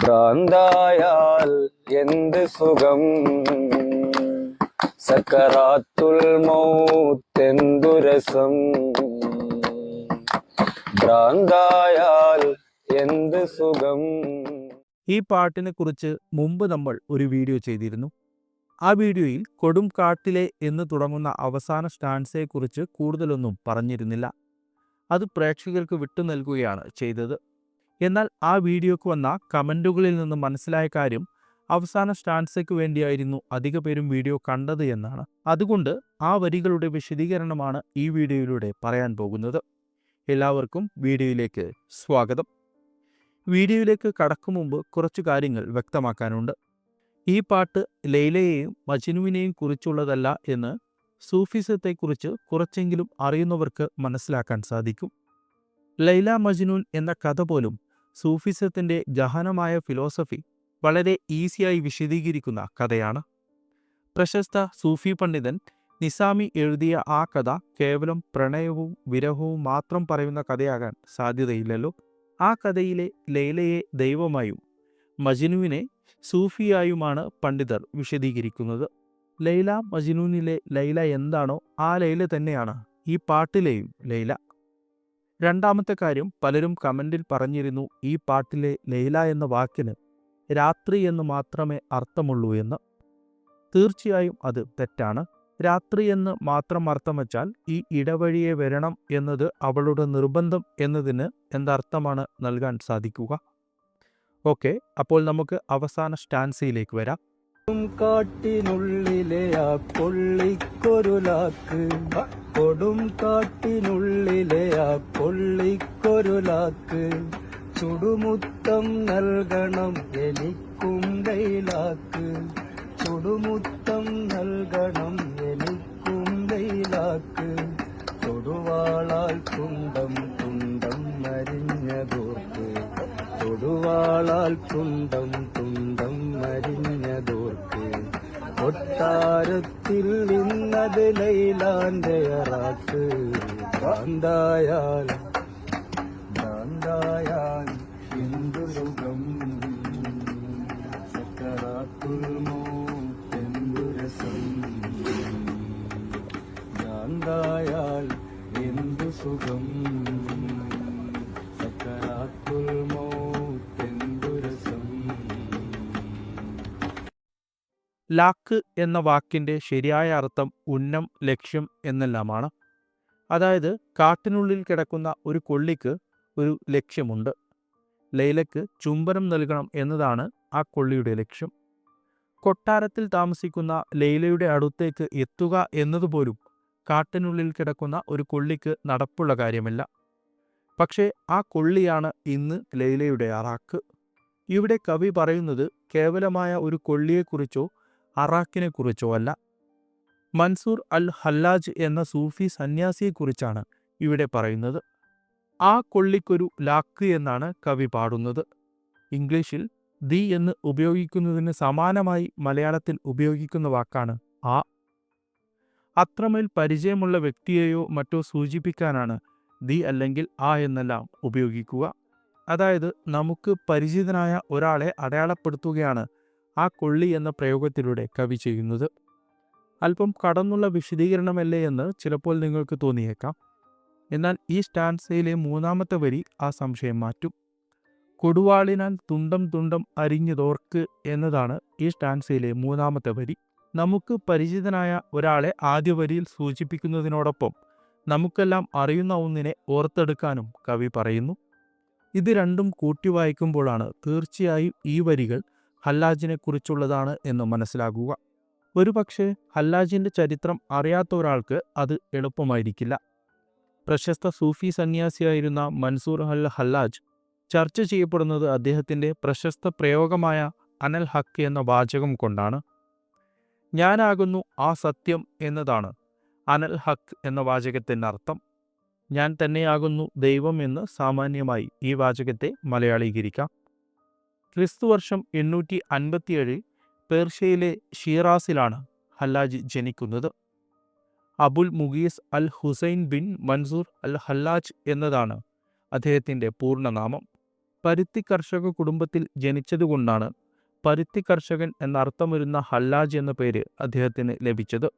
ഭ്രാന്തായാൽ എന്ത് സുഖം, സക്കറാത്തുൽ മൗത്തെന്തു രസം. ഭ്രാന്തായാൽ എന്ത് സുഖം. ഈ പാട്ടിനെ കുറിച്ച് മുമ്പ് നമ്മൾ ഒരു വീഡിയോ ചെയ്തിരുന്നു. ആ വീഡിയോയിൽ കൊടും കാട്ടിലെ എന്ന് തുടങ്ങുന്ന അവസാന സ്റ്റാൻസയെക്കുറിച്ച് കൂടുതലൊന്നും പറഞ്ഞിരുന്നില്ല. അത് പ്രേക്ഷകർക്ക് വിട്ടു നൽകുകയാണ് ചെയ്തത്. എന്നാൽ ആ വീഡിയോക്ക് വന്ന കമൻറ്റുകളിൽ നിന്ന് മനസ്സിലായ കാര്യം അവസാന സ്റ്റാൻസയ്ക്ക് വേണ്ടിയായിരുന്നു അധിക പേരും വീഡിയോ കണ്ടത് എന്നാണ്. അതുകൊണ്ട് ആ വരികളുടെ വിശദീകരണമാണ് ഈ വീഡിയോയിലൂടെ പറയാൻ പോകുന്നത്. എല്ലാവർക്കും വീഡിയോയിലേക്ക് സ്വാഗതം. വീഡിയോയിലേക്ക് കടക്കും മുമ്പ് കുറച്ചു കാര്യങ്ങൾ വ്യക്തമാക്കാനുണ്ട്. ഈ പാട്ട് ലൈലയെയും മജ്നുവിനെയും കുറിച്ചുള്ളതല്ല എന്ന് സൂഫിസത്തെക്കുറിച്ച് കുറച്ചെങ്കിലും അറിയുന്നവർക്ക് മനസ്സിലാക്കാൻ സാധിക്കും. ലൈല മജ്നൂൻ എന്ന കഥ പോലും സൂഫിസത്തിൻ്റെ ഗഹനമായ ഫിലോസഫി വളരെ ഈസിയായി വിശദീകരിക്കുന്ന കഥയാണ്. പ്രശസ്ത സൂഫി പണ്ഡിതൻ നിസാമി എഴുതിയ ആ കഥ കേവലം പ്രണയവും വിരഹവും മാത്രം പറയുന്ന കഥയാകാൻ സാധ്യതയില്ലല്ലോ. ആ കഥയിലെ ലൈലയെ ദൈവമായും മജ്നുവിനെ സൂഫിയായുമാണ് പണ്ഡിതർ വിശദീകരിക്കുന്നത്. ലൈല മജ്നൂനിലെ ലൈല എന്താണോ ആ ലൈല തന്നെയാണ് ഈ പാട്ടിലെയും ലൈല. രണ്ടാമത്തെ കാര്യം, പലരും കമൻറ്റിൽ പറഞ്ഞിരുന്നു ഈ പാട്ടിലെ ലൈല എന്ന വാക്കിന് രാത്രി എന്ന് മാത്രമേ അർത്ഥമുള്ളൂ എന്ന്. തീർച്ചയായും അത് തെറ്റാണ്. രാത്രി എന്ന് മാത്രം അർത്ഥം വച്ചാൽ ഈ ഇടവഴിയെ വരണം എന്നത് അവളുടെ നിർബന്ധം എന്നതിന് എന്തർത്ഥമാണ് നൽകാൻ സാധിക്കുക? ഓക്കെ, അപ്പോൾ നമുക്ക് അവസാന സ്റ്റാൻസയിലേക്ക് വരാം. കാട്ടിനുള്ളിലെ ആ കൊള്ളിക്കൊരുലാക്ക്, കൊടും കാട്ടിനുള്ളിലെ ആ കൊള്ളിക്കൊരുലാക്ക്, ചുടുമുത്തം നൽകണം എനിക്കും ലൈലാക്ക്, ചുടുമുത്തം നൽകണം എനിക്കും ലൈലാക്ക്, തൊടുവാളാൽ തുണ്ടം തുണ്ടം മരിഞ്ഞതോർക്ക്, തൊടുവാളാൽ തുണ്ടം തുണ്ടം മരിഞ്ഞതോർക്ക്, കൊട്ടാരത്തിൽ നിന്നത് ലൈലാന്റെ അറാക്ക്. ഭ്രാന്തായാൽ ഭ്രാന്തായാൽ എന്തു സുഖം, സക്കറാത്തുൽ മൗത്തെന്തു രസം. ഭ്രാന്തായാൽ എന്തു സുഖം, സക്കറാത്തുൽ മൗത്തെന്തു രസം. ലാക്ക് എന്ന വാക്കിൻ്റെ ശരിയായ അർത്ഥം ഉന്നം, ലക്ഷ്യം എന്നെല്ലാമാണ്. അതായത് കാട്ടിനുള്ളിൽ കിടക്കുന്ന ഒരു കൊള്ളിക്ക് ഒരു ലക്ഷ്യമുണ്ട്. ലൈലയ്ക്ക് ചുംബനം നൽകണം എന്നതാണ് ആ കൊള്ളിയുടെ ലക്ഷ്യം. കൊട്ടാരത്തിൽ താമസിക്കുന്ന ലൈലയുടെ അടുത്തേക്ക് എത്തുക എന്നതുപോലും കാട്ടിനുള്ളിൽ കിടക്കുന്ന ഒരു കൊള്ളിക്ക് നടപ്പുള്ള കാര്യമല്ല. പക്ഷേ ആ കൊള്ളിയാണ് ഇന്ന് ലൈലയുടെ അറാക്ക്. ഇവിടെ കവി പറയുന്നത് കേവലമായ ഒരു കൊള്ളിയെക്കുറിച്ചോ അറാക്കിനെക്കുറിച്ചോ അല്ല. മൻസൂർ അൽ ഹല്ലാജ് എന്ന സൂഫി സന്യാസിയെക്കുറിച്ചാണ് ഇവിടെ പറയുന്നത്. ആ കൊള്ളിക്കൊരു ലാക്ക് എന്നാണ് കവി പാടുന്നത്. ഇംഗ്ലീഷിൽ ദി എന്ന് ഉപയോഗിക്കുന്നതിന് സമാനമായി മലയാളത്തിൽ ഉപയോഗിക്കുന്ന വാക്കാണ് ആ. അത്രമേൽ പരിചയമുള്ള വ്യക്തിയെയോ മറ്റോ സൂചിപ്പിക്കാനാണ് ദി അല്ലെങ്കിൽ ആ എന്നെല്ലാം ഉപയോഗിക്കുക. അതായത് നമുക്ക് പരിചിതനായ ഒരാളെ അടയാളപ്പെടുത്തുകയാണ് ആ കൊള്ളി എന്ന പ്രയോഗത്തിലൂടെ കവി ചെയ്യുന്നത്. അല്പം കടന്നുള്ള വിശദീകരണമല്ലേ എന്ന് ചിലപ്പോൾ നിങ്ങൾക്ക് തോന്നിയേക്കാം. എന്നാൽ ഈ സ്റ്റാൻസയിലെ മൂന്നാമത്തെ വരി ആ സംശയം മാറ്റും. കൊടുവാളിനാൽ തുണ്ടം തുണ്ടം അരിഞ്ഞതോർക്ക് എന്നതാണ് ഈ സ്റ്റാൻസയിലെ മൂന്നാമത്തെ വരി. നമുക്ക് പരിചിതനായ ഒരാളെ ആദ്യ വരിയിൽ സൂചിപ്പിക്കുന്നതിനോടൊപ്പം നമുക്കെല്ലാം അറിയുന്ന ഒന്നിനെ ഓർത്തെടുക്കാനും കവി പറയുന്നു. ഇത് രണ്ടും കൂട്ടി വായിക്കുമ്പോഴാണ് തീർച്ചയായും ഈ വരികൾ ഹല്ലാജിനെ കുറിച്ചുള്ളതാണ് എന്ന് മനസ്സിലാകുക. ഒരുപക്ഷെ ഹല്ലാജിൻ്റെ ചരിത്രം അറിയാത്ത ഒരാൾക്ക് അത് എളുപ്പമായിരിക്കില്ല. പ്രശസ്ത സൂഫി സന്യാസിയായിരുന്ന മൻസൂർ അൽ ഹല്ലാജ് ചർച്ച ചെയ്യപ്പെടുന്നത് അദ്ദേഹത്തിൻ്റെ പ്രശസ്ത പ്രയോഗമായ അനൽ ഹക്ക് എന്ന വാചകം കൊണ്ടാണ്. ഞാനാകുന്നു ആ സത്യം എന്നതാണ് അനൽ ഹക്ക് എന്ന വാചകത്തിൻ്റെ അർത്ഥം. ഞാൻ തന്നെയാകുന്നു ദൈവം എന്ന് സാമാന്യമായി ഈ വാചകത്തെ മലയാളീകരിക്കാം. ക്രിസ്തുവർഷം 857 പേർഷ്യയിലെ ഷീറാസിലാണ് ഹല്ലാജ് ജനിക്കുന്നത്. അബുൽ മുഗീസ് അൽ ഹുസൈൻ ബിൻ മൻസൂർ അൽ ഹല്ലാജ് എന്നതാണ് അദ്ദേഹത്തിൻ്റെ പൂർണ്ണനാമം. പരുത്തി കർഷക കുടുംബത്തിൽ ജനിച്ചതുകൊണ്ടാണ് പരുത്തി കർഷകൻ എന്നർത്ഥം വരുന്ന ഹല്ലാജ് എന്ന പേര് അദ്ദേഹത്തിന് ലഭിച്ചത്.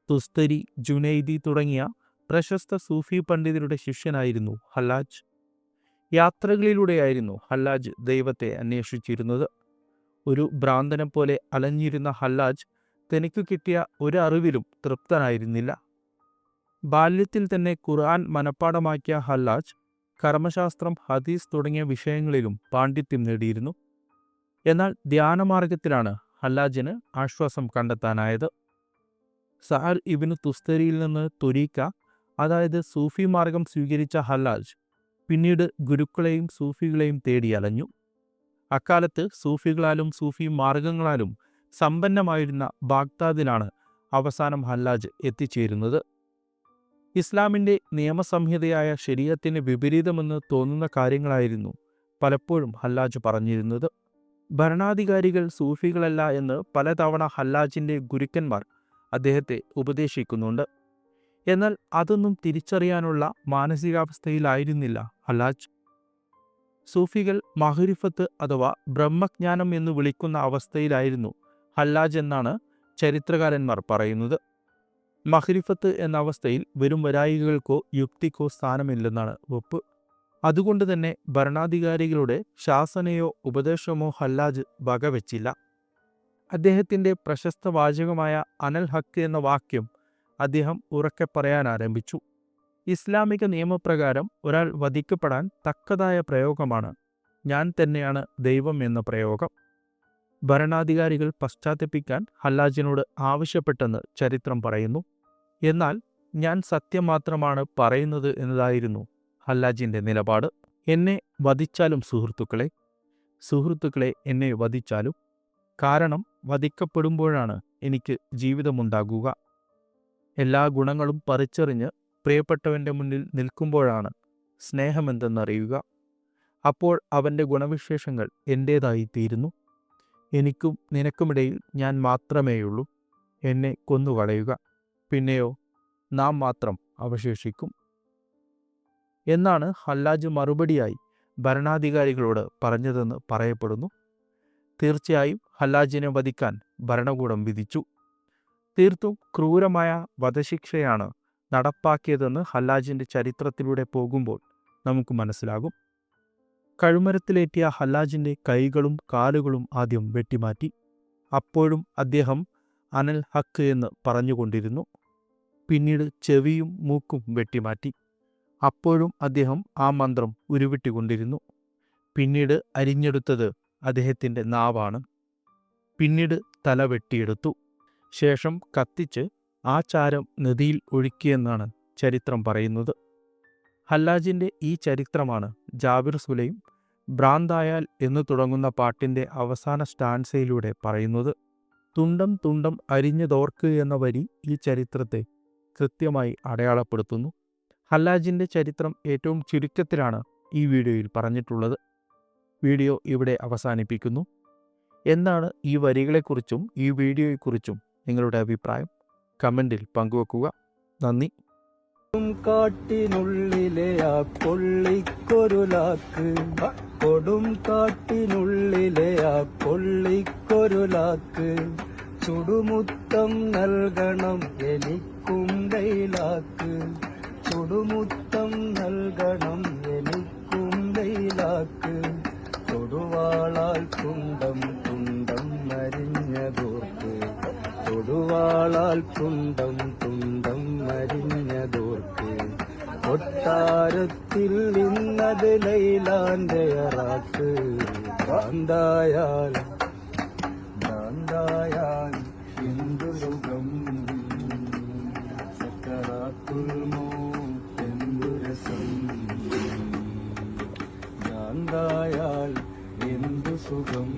തുസ്തരി, ജുനൈദി തുടങ്ങിയ പ്രശസ്ത സൂഫി പണ്ഡിതരുടെ ശിഷ്യനായിരുന്നു ഹല്ലാജ്. യാത്രകളിലൂടെയായിരുന്നു ഹല്ലാജ് ദൈവത്തെ അന്വേഷിച്ചിരുന്നത്. ഒരു ഭ്രാന്തനെ പോലെ അലഞ്ഞിരുന്ന ഹല്ലാജ് തനിക്ക് കിട്ടിയ ഒരു അറിവിലും തൃപ്തനായിരുന്നില്ല. ബാല്യത്തിൽ തന്നെ ഖുർആൻ മനഃപ്പാടമാക്കിയ ഹല്ലാജ് കർമ്മശാസ്ത്രം, ഹദീസ് തുടങ്ങിയ വിഷയങ്ങളിലും പാണ്ഡിത്യം നേടിയിരുന്നു. എന്നാൽ ധ്യാനമാർഗത്തിലാണ് ഹല്ലാജിന് ആശ്വാസം കണ്ടെത്താനായത്. സഅർ ഇബ്നു തുസ്തരിയിൽ നിന്ന് ത്വരീഖ, അതായത് സൂഫി മാർഗം സ്വീകരിച്ച ഹല്ലാജ് പിന്നീട് ഗുരുക്കളെയും സൂഫികളെയും തേടി അലഞ്ഞു. അക്കാലത്ത് സൂഫികളാലും സൂഫി മാർഗങ്ങളാലും സമ്പന്നമായിരുന്ന ബാഗ്ദാദിലാണ് അവസാനം ഹല്ലാജ് എത്തിച്ചേരുന്നത്. ഇസ്ലാമിൻ്റെ നിയമസംഹിതയായ ശരീഅത്തിന് വിപരീതമെന്ന് തോന്നുന്ന കാര്യങ്ങളായിരുന്നു പലപ്പോഴും ഹല്ലാജ് പറഞ്ഞിരുന്നത്. ഭരണാധികാരികൾ സൂഫികളല്ല എന്ന് പലതവണ ഹല്ലാജിൻ്റെ ഗുരുക്കന്മാർ അദ്ദേഹത്തെ ഉപദേശിക്കുന്നുണ്ട്. എന്നാൽ അതൊന്നും തിരിച്ചറിയാനുള്ള മാനസികാവസ്ഥയിലായിരുന്നില്ല ഹല്ലാജ്. സൂഫികൾ മഹ്രിഫത്ത് അഥവാ ബ്രഹ്മജ്ഞാനം എന്ന് വിളിക്കുന്ന അവസ്ഥയിലായിരുന്നു ഹല്ലാജ് എന്നാണ് ചരിത്രകാരന്മാർ പറയുന്നത്. മഹ്രിഫത്ത് എന്ന അവസ്ഥയിൽ വെറും വരായികൾക്കോ യുക്തിക്കോ സ്ഥാനമില്ലെന്നാണ് വപ്പ്. അതുകൊണ്ട് തന്നെ ഭരണാധികാരികളുടെ ശാസനയോ ഉപദേശമോ ഹല്ലാജ് വകവെച്ചില്ല. അദ്ദേഹത്തിൻ്റെ പ്രശസ്ത വാചകമായ അനൽ ഹക്ക് എന്ന വാക്യം അദ്ദേഹം ഉറക്കെ പറയാൻ ആരംഭിച്ചു. ഇസ്ലാമിക നിയമപ്രകാരം ഒരാൾ വധിക്കപ്പെടാൻ തക്കതായ പ്രയോഗമാണ് ഞാൻ തന്നെയാണ് ദൈവം എന്ന പ്രയോഗം. ഭരണാധികാരികൾ പശ്ചാത്തപിക്കാൻ ഹല്ലാജിനോട് ആവശ്യപ്പെട്ടെന്ന് ചരിത്രം പറയുന്നു. എന്നാൽ ഞാൻ സത്യം മാത്രമാണ് പറയുന്നത് എന്നതായിരുന്നു ഹല്ലാജിൻ്റെ നിലപാട്. എന്നെ വധിച്ചാലും സുഹൃത്തുക്കളെ എന്നെ വധിച്ചാലും, കാരണം വധിക്കപ്പെടുമ്പോഴാണ് എനിക്ക് ജീവിതമുണ്ടാകുക. എല്ലാ ഗുണങ്ങളും പറിച്ചെറിഞ്ഞ് പ്രിയപ്പെട്ടവൻ്റെ മുന്നിൽ നിൽക്കുമ്പോഴാണ് സ്നേഹമെന്തെന്നറിയുക. അപ്പോൾ അവൻ്റെ ഗുണവിശേഷങ്ങൾ എൻ്റേതായി തീരുന്നു. എനിക്കും നിനക്കുമിടയിൽ ഞാൻ മാത്രമേയുള്ളൂ. എന്നെ കൊന്നുകളയുക, പിന്നെയോ നാം മാത്രം അവശേഷിക്കും എന്നാണ് ഹല്ലാജ് മറുപടിയായി ഭരണാധികാരികളോട് പറഞ്ഞതെന്ന് പറയപ്പെടുന്നു. തീർച്ചയായും ഹല്ലാജിനെ വധിക്കാൻ ഭരണകൂടം വിധിച്ചു. തീർത്തും ക്രൂരമായ വധശിക്ഷയാണ് നടപ്പാക്കിയതെന്ന് ഹല്ലാജിൻ്റെ ചരിത്രത്തിലൂടെ പോകുമ്പോൾ നമുക്ക് മനസ്സിലാകും. കഴുമരത്തിലേറ്റിയ ഹല്ലാജിൻ്റെ കൈകളും കാലുകളും ആദ്യം വെട്ടിമാറ്റി. അപ്പോഴും അദ്ദേഹം അനൽ ഹക്ക് എന്ന് പറഞ്ഞുകൊണ്ടിരുന്നു. പിന്നീട് ചെവിയും മൂക്കും വെട്ടിമാറ്റി. അപ്പോഴും അദ്ദേഹം ആ മന്ത്രം ഉരുവിട്ടുകൊണ്ടിരുന്നു. പിന്നീട് അരിഞ്ഞെടുത്തത് അദ്ദേഹത്തിൻ്റെ നാവാണ്. പിന്നീട് തല വെട്ടിയെടുത്തു. ശേഷം കത്തിച്ച് ആ ചാരം നദിയിൽ ഒഴുക്കിയെന്നാണ് ചരിത്രം പറയുന്നത്. ഹല്ലാജിൻ്റെ ഈ ചരിത്രമാണ് ജാബിർ സുലൈം ഭ്രാന്തായാൽ എന്ന് തുടങ്ങുന്ന പാട്ടിൻ്റെ അവസാന സ്റ്റാൻസയിലൂടെ പറയുന്നത്. തുണ്ടം തുണ്ടം അരിഞ്ഞതോർക്ക് എന്ന വരി ഈ ചരിത്രത്തെ കൃത്യമായി അടയാളപ്പെടുത്തുന്നു. ഹല്ലാജിൻ്റെ ചരിത്രം ഏറ്റവും ചുരുക്കത്തിലാണ് ഈ വീഡിയോയിൽ പറഞ്ഞിട്ടുള്ളത്. വീഡിയോ ഇവിടെ അവസാനിപ്പിക്കുന്നു. എന്താണ് ഈ വരികളെക്കുറിച്ചും ഈ വീഡിയോയെക്കുറിച്ചും നിങ്ങളുടെ അഭിപ്രായം കമൻറ്റിൽ പങ്കുവെക്കുക. നന്ദി. കാട്ടിനുള്ളിലെ ആ കൊള്ളിക്കൊരുലാക്ക്, കൊടും കാട്ടിനുള്ളിലെ ആ കൊള്ളിക്കൊരുലാക്ക്, ചുടുമുത്തം നൽകണം എനിക്കും ലൈലാക്ക്, ചുടുമുത്തം നൽകണം എനിക്കും ലൈലാക്ക്, തൊടുവാളാൽ തുണ്ടം തുണ്ടം അരിഞ്ഞതോർക്ക്, തൊടുവാളാൽ തുണ്ടം തുണ്ടം അരിഞ്ഞതോർക്ക്, കൊട്ടാരത്തിൽ നിന്നത് ലൈലാന്റെ അറാക്ക്, ഭ്രാന്തായാൽ എന്തു സുഖം, സക്കറാത്തുൽ മൗത്ത് രസം, ഭ്രാന്തായാൽ എന്തു സുഖം.